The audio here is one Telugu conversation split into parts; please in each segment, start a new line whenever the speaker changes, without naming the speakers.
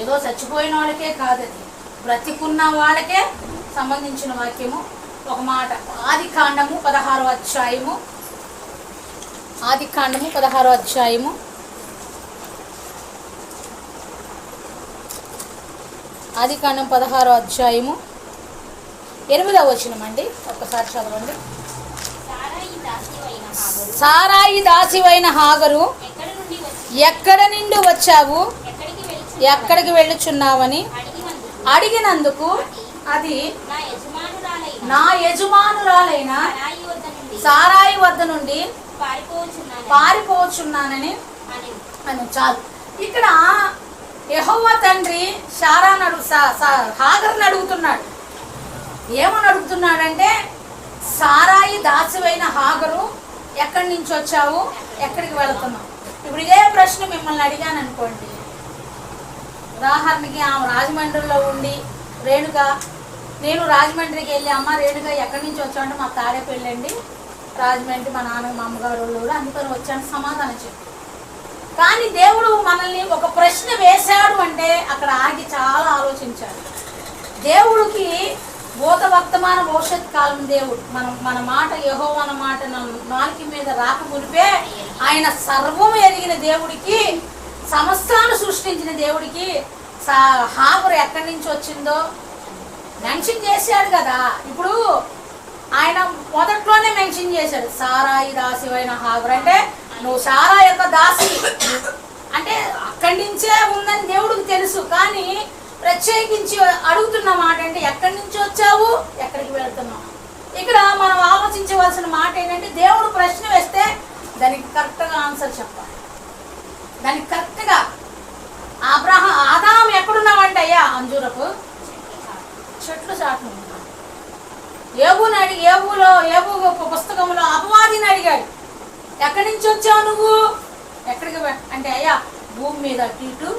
ఏదో చచ్చిపోయిన వాళ్ళకే కాదు, అది బ్రతికున్న వాళ్ళకే సంబంధించిన వాక్యము. ఒక మాట, ఆదికాండము 16వ అధ్యాయము, ఆదికాండము 16వ అధ్యాయము 8వ వచనం అండి, ఒక్కసారి చదవండి. సారాయి దాసివైన హాగరు, ఎక్కడ నుండి వచ్చావు, ఎక్కడికి వెళ్ళుచున్నావని అడిగినందుకు అది నా యజమానురాలైన సారాయి వద్ద నుండి పారిపోచున్నానని అని. చాలు. ఇక్కడ యెహోవా తండ్రి హాగరుని అడుగుతున్నాడు. ఏమని అడుగుతున్నాడంటే, సారాయి దాసివైన హాగరు, ఎక్కడి నుంచి వచ్చావు, ఎక్కడికి వెళుతున్నావు? ఇప్పుడు ఇదే ప్రశ్న మిమ్మల్ని అడిగాను అనుకోండి. ఉదాహరణకి ఆమె రాజమండ్రిలో ఉండి, రేణుక, నేను రాజమండ్రికి వెళ్ళి, అమ్మ రేణుక ఎక్కడి నుంచి వచ్చామంటే మా తాడేపల్లి అండి, రాజమండ్రి, మా నాన్న మా అమ్మగారు వాళ్ళు, అందుకని వచ్చాను సమాధానం చెప్పి. కానీ దేవుడు మనల్ని ఒక ప్రశ్న వేశాడు అంటే అక్కడ ఆగి చాలా ఆలోచించాడు. దేవుడికి భూత వర్తమాన భవిష్యత్ కాలం దేవుడు. మన మాట యెహోవా అన్న మాట నాలుక మీద రాక మునిపే ఆయన సర్వం ఎరిగిన దేవుడికి, సమస్తాన్ని సృష్టించిన దేవుడికి హాగరు ఎక్కడి నుంచి వచ్చిందో మెన్షన్ చేశాడు కదా. ఇప్పుడు ఆయన మొదట్లోనే మెన్షన్ చేశాడు, సారాయి దాసివైన హాగరు అంటే నువ్వు సారా యొక్క దాసి అంటే అక్కడి నుంచే ఉందని దేవుడికి తెలుసు. కానీ ప్రత్యేకించి అడుగుతున్న మాట అంటే, ఎక్కడి నుంచి వచ్చావు, ఎక్కడికి వెళ్తున్నావు? ఇక్కడ మనం ఆలోచించవలసిన మాట ఏంటంటే, దేవుడు ప్రశ్న వేస్తే దానికి కరెక్ట్గా ఆన్సర్ చెప్పాలి. దానికి కరెక్ట్గా ఆదాము ఎక్కడున్నావంటే, అయ్యా అంజూరపు చెట్లు చాటును ఉన్నాడు. ఏబు పుస్తకంలో అపవాదిని అడిగాడు, ఎక్కడి నుంచి వచ్చావు నువ్వు, ఎక్కడికి అంటే, అయ్యా భూమి మీద ఇటు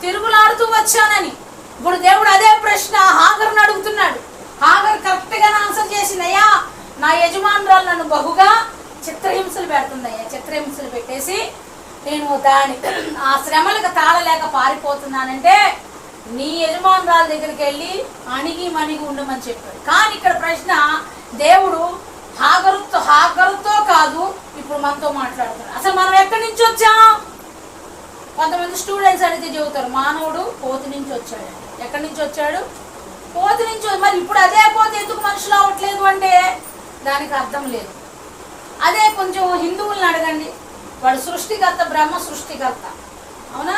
తిరుగులాడుతూ వచ్చానని. ఇప్పుడు దేవుడు అదే ప్రశ్న హాగరుని అడుగుతున్నాడు. హాగరు కరెక్ట్గా ఆన్సర్ చేసింది, అయ్యా నా యజమానురాలు నన్ను బహుగా చిత్రహింసలు పెడుతుంది అయ్యా, చిత్రహింసలు పెట్టేసి నేను ఆ శ్రమలకు తాళలేక పారిపోతున్నానంటే నీ యజమానురాల దగ్గరికి వెళ్ళి అణిగి మణిగి ఉండమని చెప్పాడు. కానీ ఇక్కడ ప్రశ్న, దేవుడు హాగరుతో కాదు, ఇప్పుడు మనతో మాట్లాడుతున్నాడు. అసలు మనం ఎక్కడి నుంచి వచ్చాం? కొంతమంది స్టూడెంట్స్ అడిగితే చెబుతారు, మానవుడు కోతి నుంచి వచ్చాడు. ఎక్కడి నుంచి వచ్చాడు? కోతి నుంచి. మరి ఇప్పుడు అదే కోతి ఎందుకు మనుషులు అవ్వట్లేదు అంటే దానికి అర్థం లేదు. అదే కొంచెం హిందువులను అడగండి, వాడు సృష్టికర్త, బ్రహ్మ సృష్టికర్త, అవునా?